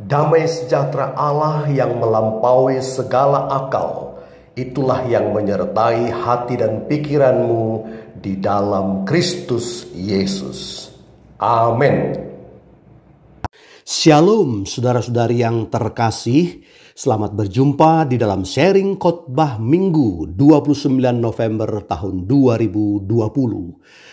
Damai sejahtera Allah yang melampaui segala akal, itulah yang menyertai hati dan pikiranmu di dalam Kristus Yesus. Amin. Shalom saudara-saudari yang terkasih, selamat berjumpa di dalam sharing khotbah Minggu 29 November tahun 2020.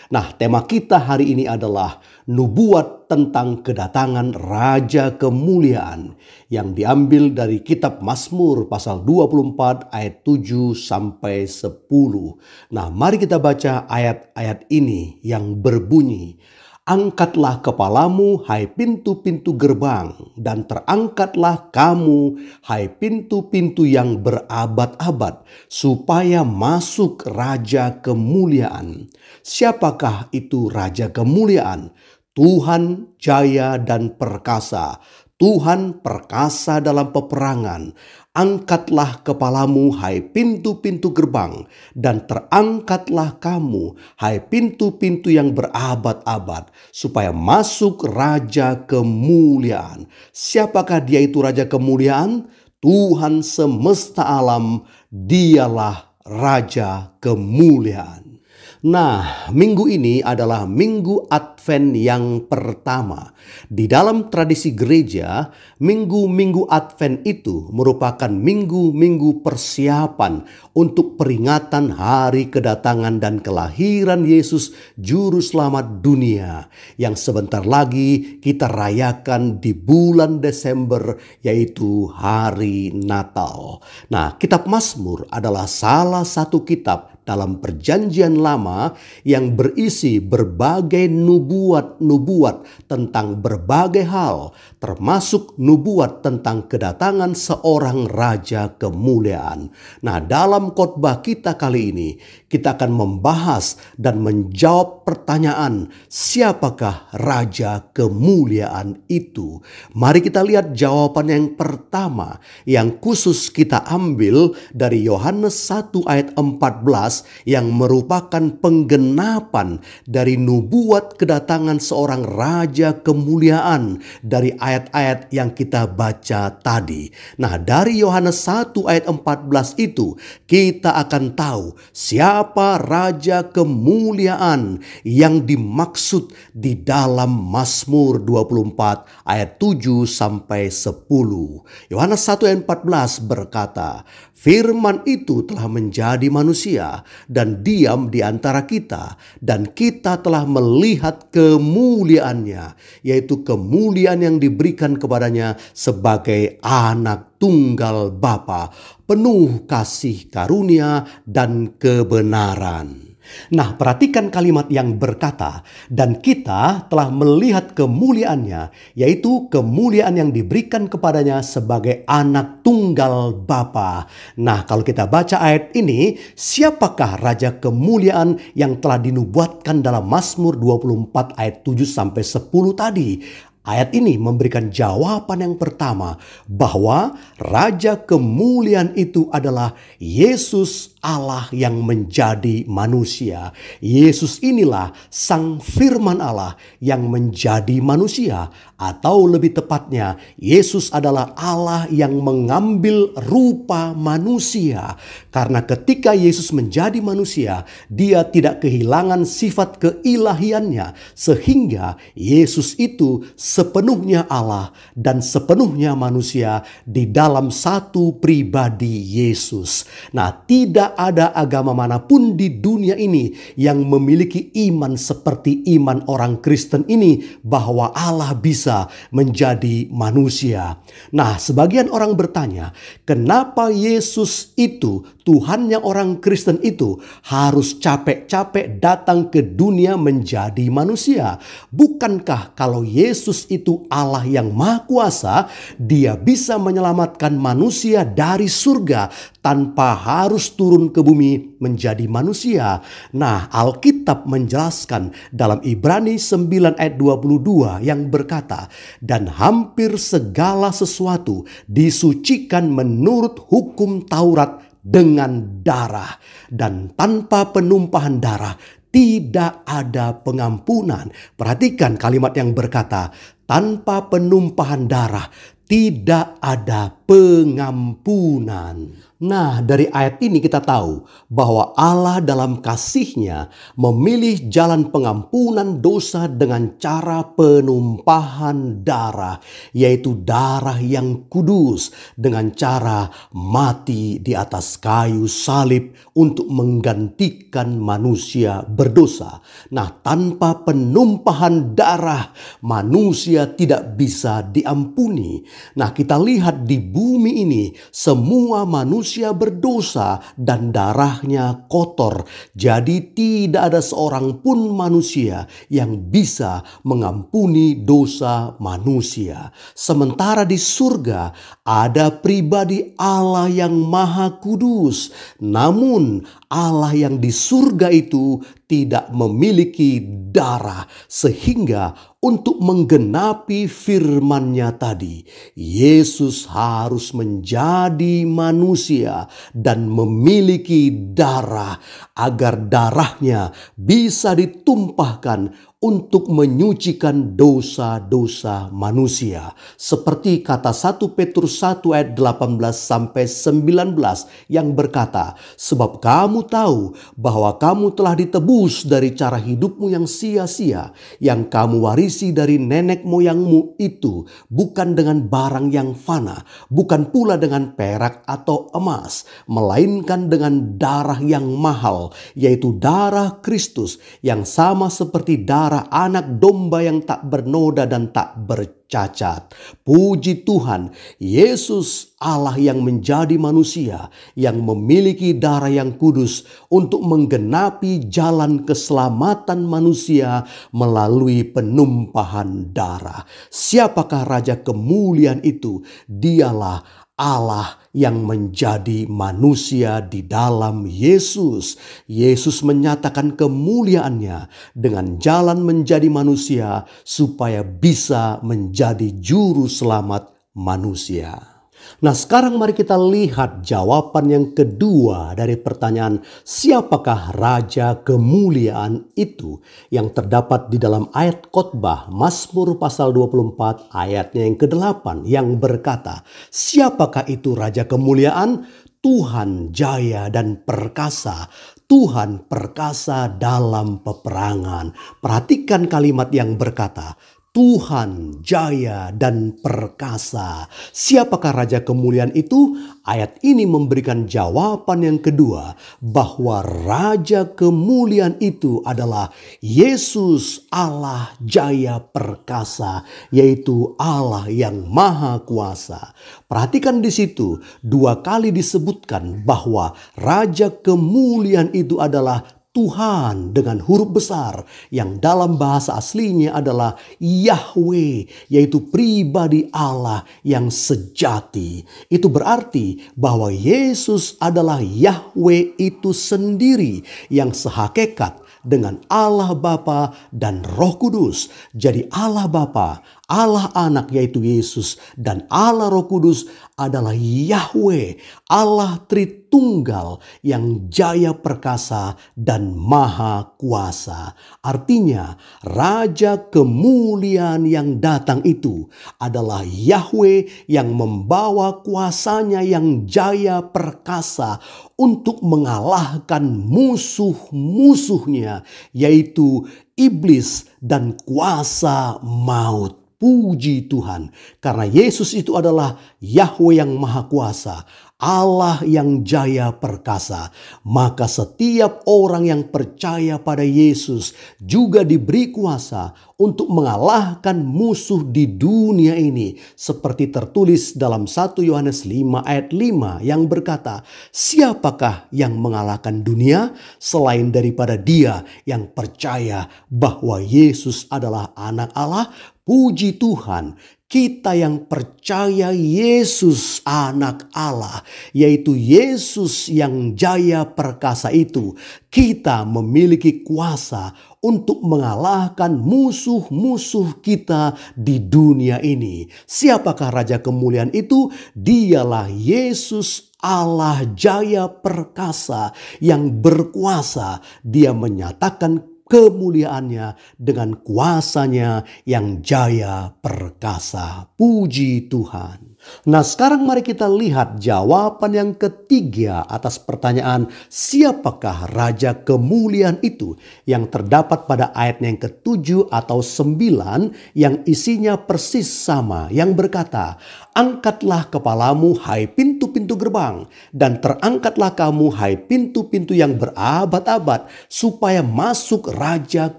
Nah, tema kita hari ini adalah nubuat tentang kedatangan Raja Kemuliaan yang diambil dari kitab Mazmur pasal 24 ayat 7 sampai 10. Nah, mari kita baca ayat-ayat ini yang berbunyi, "Angkatlah kepalamu, hai pintu-pintu gerbang, dan terangkatlah kamu, hai pintu-pintu yang berabad-abad, supaya masuk Raja Kemuliaan." Siapakah itu Raja Kemuliaan? Tuhan jaya dan perkasa. Tuhan perkasa dalam peperangan. Angkatlah kepalamu, hai pintu-pintu gerbang, dan terangkatlah kamu, hai pintu-pintu yang berabad-abad, supaya masuk Raja Kemuliaan. Siapakah dia itu Raja Kemuliaan? Tuhan semesta alam, dialah Raja Kemuliaan. Nah, minggu ini adalah minggu Advent yang pertama. Di dalam tradisi gereja, minggu-minggu Advent itu merupakan minggu-minggu persiapan untuk peringatan hari kedatangan dan kelahiran Yesus Juru Selamat dunia, yang sebentar lagi kita rayakan di bulan Desember, yaitu hari Natal. Nah, kitab Mazmur adalah salah satu kitab dalam Perjanjian Lama yang berisi berbagai nubuat-nubuat tentang berbagai hal, termasuk nubuat tentang kedatangan seorang Raja Kemuliaan. Nah, dalam khotbah kita kali ini, kita akan membahas dan menjawab pertanyaan, siapakah Raja Kemuliaan itu? Mari kita lihat jawaban yang pertama yang khusus kita ambil dari Yohanes 1 ayat 14 yang merupakan penggenapan dari nubuat kedatangan seorang Raja Kemuliaan dari ayat-ayat yang kita baca tadi. Nah, dari Yohanes 1 ayat 14 itu kita akan tahu siapa Raja Kemuliaan yang dimaksud di dalam Mazmur 24 ayat 7 sampai 10. Yohanes 1 ayat 14 berkata, "Firman itu telah menjadi manusia dan diam di antara kita, dan kita telah melihat kemuliaannya, yaitu kemuliaan yang diberikan kepadanya sebagai anak tunggal Bapa, penuh kasih karunia dan kebenaran." Nah, perhatikan kalimat yang berkata, "Dan kita telah melihat kemuliaannya," yaitu kemuliaan yang diberikan kepadanya sebagai anak tunggal Bapa. Nah, kalau kita baca ayat ini, siapakah Raja Kemuliaan yang telah dinubuatkan dalam Mazmur 24 ayat 7 sampai 10 tadi? Ayat ini memberikan jawaban yang pertama, bahwa Raja Kemuliaan itu adalah Yesus Allah yang menjadi manusia. Yesus inilah Sang Firman Allah yang menjadi manusia, atau lebih tepatnya, Yesus adalah Allah yang mengambil rupa manusia. Karena ketika Yesus menjadi manusia, dia tidak kehilangan sifat keilahiannya, sehingga Yesus itu sepenuhnya Allah dan sepenuhnya manusia di dalam satu pribadi Yesus. Nah, tidak ada agama manapun di dunia ini yang memiliki iman seperti iman orang Kristen ini, bahwa Allah bisa menjadi manusia. Nah, sebagian orang bertanya, kenapa Yesus itu, Tuhannya orang Kristen itu, harus capek-capek datang ke dunia menjadi manusia? Bukankah kalau Yesus itu Allah yang Maha Kuasa, dia bisa menyelamatkan manusia dari surga tanpa harus turun ke bumi menjadi manusia? Nah, Alkitab menjelaskan dalam Ibrani 9 ayat 22 yang berkata, "Dan hampir segala sesuatu disucikan menurut hukum Taurat dengan darah, dan tanpa penumpahan darah tidak ada pengampunan." Perhatikan kalimat yang berkata, tanpa penumpahan darah tidak ada pengampunan. Nah, dari ayat ini kita tahu bahwa Allah dalam kasih-Nya memilih jalan pengampunan dosa dengan cara penumpahan darah, yaitu darah yang kudus, dengan cara mati di atas kayu salib untuk menggantikan manusia berdosa. Nah, tanpa penumpahan darah, manusia tidak bisa diampuni. Nah, kita lihat di bumi ini semua manusia berdosa dan darahnya kotor. Jadi tidak ada seorang pun manusia yang bisa mengampuni dosa manusia. Sementara di surga ada pribadi Allah yang Maha Kudus. Namun Allah yang di surga itu tidak memiliki darah, sehingga untuk menggenapi firman-Nya tadi, Yesus harus menjadi manusia dan memiliki darah agar darahnya bisa ditumpahkan untuk menyucikan dosa-dosa manusia. Seperti kata 1 Petrus 1 ayat 18-19 yang berkata, "Sebab kamu tahu bahwa kamu telah ditebus dari cara hidupmu yang sia-sia, yang kamu warisi dari nenek moyangmu itu, bukan dengan barang yang fana, bukan pula dengan perak atau emas, melainkan dengan darah yang mahal, yaitu darah Kristus, yang sama seperti darah anak domba yang tak bernoda dan tak bercacat." Puji Tuhan, Yesus Allah yang menjadi manusia, yang memiliki darah yang kudus untuk menggenapi jalan keselamatan manusia melalui penumpahan darah. Siapakah Raja kemuliaan itu? Dialah Allah yang menjadi manusia di dalam Yesus. Yesus menyatakan kemuliaannya dengan jalan menjadi manusia supaya bisa menjadi juru selamat manusia. Nah, sekarang mari kita lihat jawaban yang kedua dari pertanyaan siapakah Raja kemuliaan itu, yang terdapat di dalam ayat khotbah Mazmur pasal 24 ayatnya yang ke-8 yang berkata, "Siapakah itu Raja kemuliaan? Tuhan jaya dan perkasa, Tuhan perkasa dalam peperangan." Perhatikan kalimat yang berkata, Tuhan jaya dan perkasa. Siapakah Raja kemuliaan itu? Ayat ini memberikan jawaban yang kedua, bahwa Raja kemuliaan itu adalah Yesus Allah jaya perkasa, yaitu Allah yang Maha Kuasa. Perhatikan di situ 2 kali disebutkan bahwa Raja kemuliaan itu adalah Tuhan dengan huruf besar, yang dalam bahasa aslinya adalah Yahweh, yaitu pribadi Allah yang sejati. Itu berarti bahwa Yesus adalah Yahweh itu sendiri yang sehakikat dengan Allah Bapa dan Roh Kudus. Jadi Allah Bapa, Allah Anak yaitu Yesus, dan Allah Roh Kudus adalah Yahweh, Allah Tritunggal yang jaya perkasa dan maha kuasa. Artinya Raja kemuliaan yang datang itu adalah Yahweh yang membawa kuasanya yang jaya perkasa untuk mengalahkan musuh-musuhnya, yaitu iblis dan kuasa maut. Puji Tuhan, karena Yesus itu adalah Yahweh yang Maha Kuasa, Allah yang jaya perkasa. Maka setiap orang yang percaya pada Yesus juga diberi kuasa untuk mengalahkan musuh di dunia ini. Seperti tertulis dalam 1 Yohanes 5 ayat 5 yang berkata, "Siapakah yang mengalahkan dunia selain daripada dia yang percaya bahwa Yesus adalah anak Allah?" Puji Tuhan, kita yang percaya Yesus anak Allah, yaitu Yesus yang jaya perkasa itu, kita memiliki kuasa untuk mengalahkan musuh-musuh kita di dunia ini. Siapakah Raja kemuliaan itu? Dialah Yesus Allah jaya perkasa yang berkuasa. Dia menyatakan kemuliaannya dengan kuasanya yang jaya perkasa. Puji Tuhan. Nah, sekarang mari kita lihat jawaban yang ketiga atas pertanyaan siapakah Raja Kemuliaan itu, yang terdapat pada ayat yang ke-7 atau 9 yang isinya persis sama, yang berkata, "Angkatlah kepalamu hai pintu-pintu gerbang, dan terangkatlah kamu hai pintu-pintu yang berabad-abad, supaya masuk Raja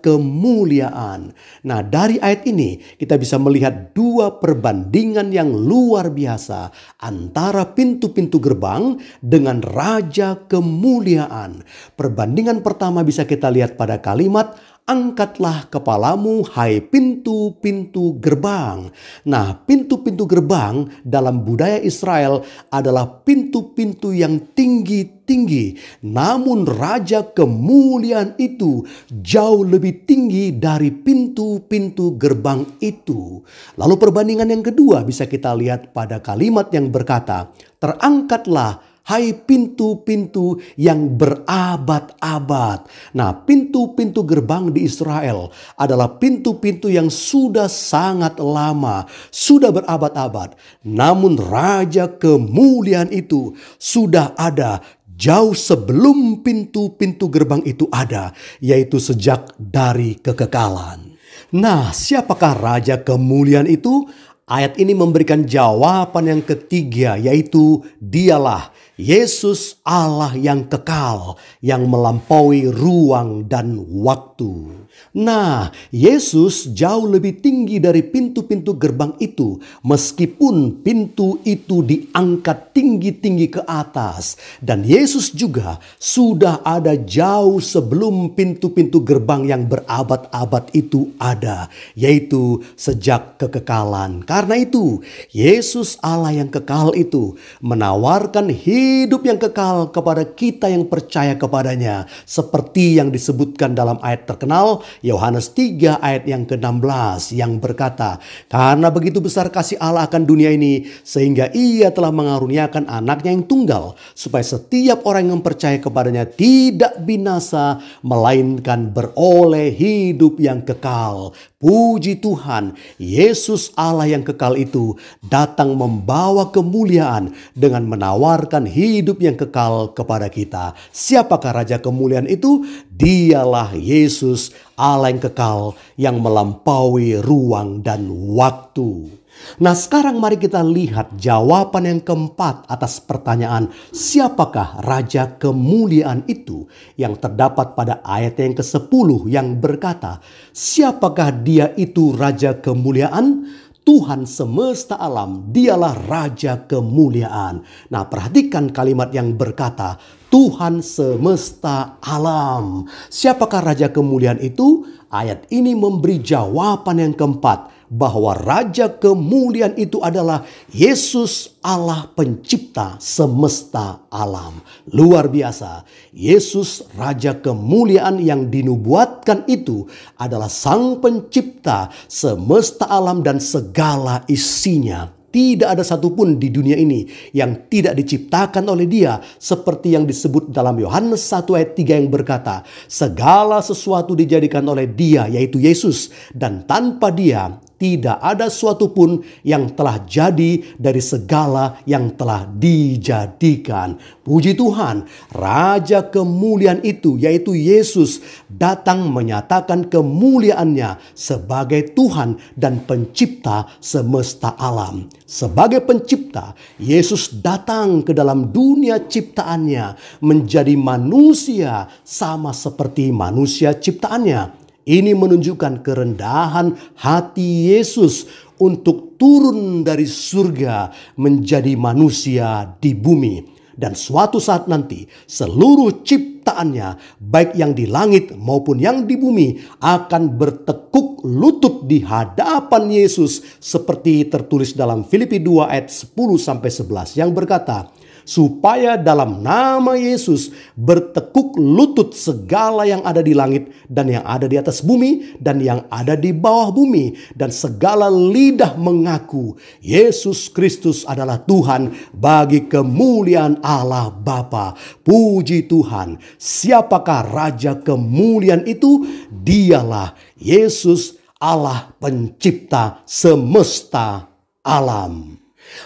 Kemuliaan." Nah, dari ayat ini kita bisa melihat dua perbandingan yang luar biasa antara pintu-pintu gerbang dengan Raja Kemuliaan. Perbandingan pertama bisa kita lihat pada kalimat "Angkatlah kepalamu hai pintu-pintu gerbang." Nah, pintu-pintu gerbang dalam budaya Israel adalah pintu-pintu yang tinggi-tinggi. Namun Raja Kemuliaan itu jauh lebih tinggi dari pintu-pintu gerbang itu. Lalu perbandingan yang kedua bisa kita lihat pada kalimat yang berkata, "Terangkatlah hai pintu-pintu yang berabad-abad." Nah, pintu-pintu gerbang di Israel adalah pintu-pintu yang sudah sangat lama, sudah berabad-abad. Namun Raja Kemuliaan itu sudah ada jauh sebelum pintu-pintu gerbang itu ada, yaitu sejak dari kekekalan. Nah, siapakah Raja Kemuliaan itu? Ayat ini memberikan jawaban yang ketiga, yaitu Dialah Yesus Allah yang kekal, yang melampaui ruang dan waktu. Nah, Yesus jauh lebih tinggi dari pintu-pintu gerbang itu, meskipun pintu itu diangkat tinggi-tinggi ke atas. Dan Yesus juga sudah ada jauh sebelum pintu-pintu gerbang yang berabad-abad itu ada, yaitu sejak kekekalan. Karena itu, Yesus Allah yang kekal itu menawarkan hidup yang kekal kepada kita yang percaya kepadanya, seperti yang disebutkan dalam ayat terkenal Yohanes 3 ayat yang ke-16 yang berkata, "Karena begitu besar kasih Allah akan dunia ini, sehingga Ia telah mengaruniakan anaknya yang tunggal, supaya setiap orang yang percaya kepadanya tidak binasa, melainkan beroleh hidup yang kekal." Puji Tuhan, Yesus Allah yang kekal itu datang membawa kemuliaan dengan menawarkan hidup yang kekal kepada kita. Siapakah Raja Kemuliaan itu? Dialah Yesus Allah yang kekal, yang melampaui ruang dan waktu. Nah, sekarang mari kita lihat jawaban yang keempat atas pertanyaan siapakah Raja Kemuliaan itu, yang terdapat pada ayat yang ke-10 yang berkata, "Siapakah Dia itu Raja Kemuliaan? Tuhan semesta alam, Dialah Raja Kemuliaan." Nah, perhatikan kalimat yang berkata Tuhan semesta alam. Siapakah Raja Kemuliaan itu? Ayat ini memberi jawaban yang keempat, bahwa Raja Kemuliaan itu adalah Yesus Allah pencipta semesta alam. Luar biasa. Yesus Raja Kemuliaan yang dinubuatkan itu adalah Sang Pencipta semesta alam dan segala isinya. Tidak ada satupun di dunia ini yang tidak diciptakan oleh Dia, seperti yang disebut dalam Yohanes 1 ayat 3 yang berkata, "Segala sesuatu dijadikan oleh Dia," yaitu Yesus, "dan tanpa Dia tidak ada suatu pun yang telah jadi dari segala yang telah dijadikan." Puji Tuhan, Raja Kemuliaan itu, yaitu Yesus, datang menyatakan kemuliaannya sebagai Tuhan dan pencipta semesta alam. Sebagai pencipta, Yesus datang ke dalam dunia ciptaannya menjadi manusia sama seperti manusia ciptaannya. Ini menunjukkan kerendahan hati Yesus untuk turun dari surga menjadi manusia di bumi. Dan suatu saat nanti seluruh ciptaannya, baik yang di langit maupun yang di bumi, akan bertekuk lutut di hadapan Yesus, seperti tertulis dalam Filipi 2 ayat 10-11 yang berkata, supaya dalam nama Yesus bertekuk lutut segala yang ada di langit dan yang ada di atas bumi dan yang ada di bawah bumi, dan segala lidah mengaku Yesus Kristus adalah Tuhan bagi kemuliaan Allah Bapa. Puji Tuhan. Siapakah Raja kemuliaan itu? Dialah Yesus, Allah pencipta semesta alam.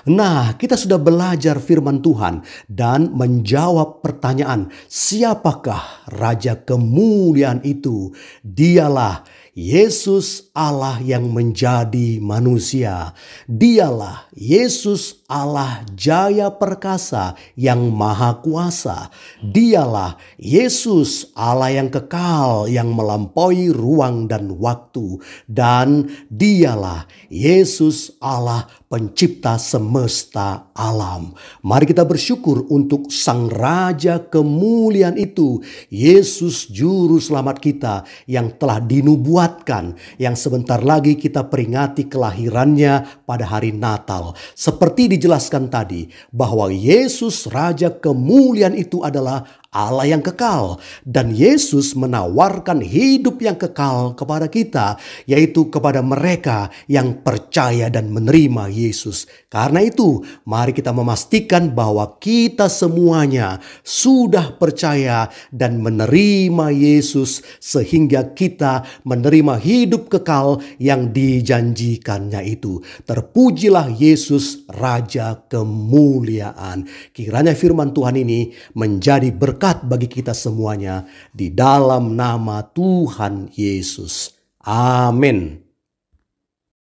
Nah, kita sudah belajar firman Tuhan dan menjawab pertanyaan, siapakah Raja kemuliaan itu? Dialah Yesus, Allah yang menjadi manusia. Dialah Yesus, Allah jaya perkasa yang maha kuasa. Dialah Yesus, Allah yang kekal, yang melampaui ruang dan waktu. Dan dialah Yesus, Allah pencipta semesta alam. Mari kita bersyukur untuk Sang Raja kemuliaan itu, Yesus Juru Selamat kita yang telah dinubuatkan, yang sebentar lagi kita peringati kelahirannya pada hari Natal. Seperti dijelaskan tadi, bahwa Yesus Raja kemuliaan itu adalah Allah yang kekal, dan Yesus menawarkan hidup yang kekal kepada kita, yaitu kepada mereka yang percaya dan menerima Yesus. Karena itu, mari kita memastikan bahwa kita semuanya sudah percaya dan menerima Yesus, sehingga kita menerima hidup kekal yang dijanjikannya itu. Terpujilah Yesus, Raja kemuliaan. Kiranya firman Tuhan ini menjadi berkat bagi kita semuanya di dalam nama Tuhan Yesus. Amin.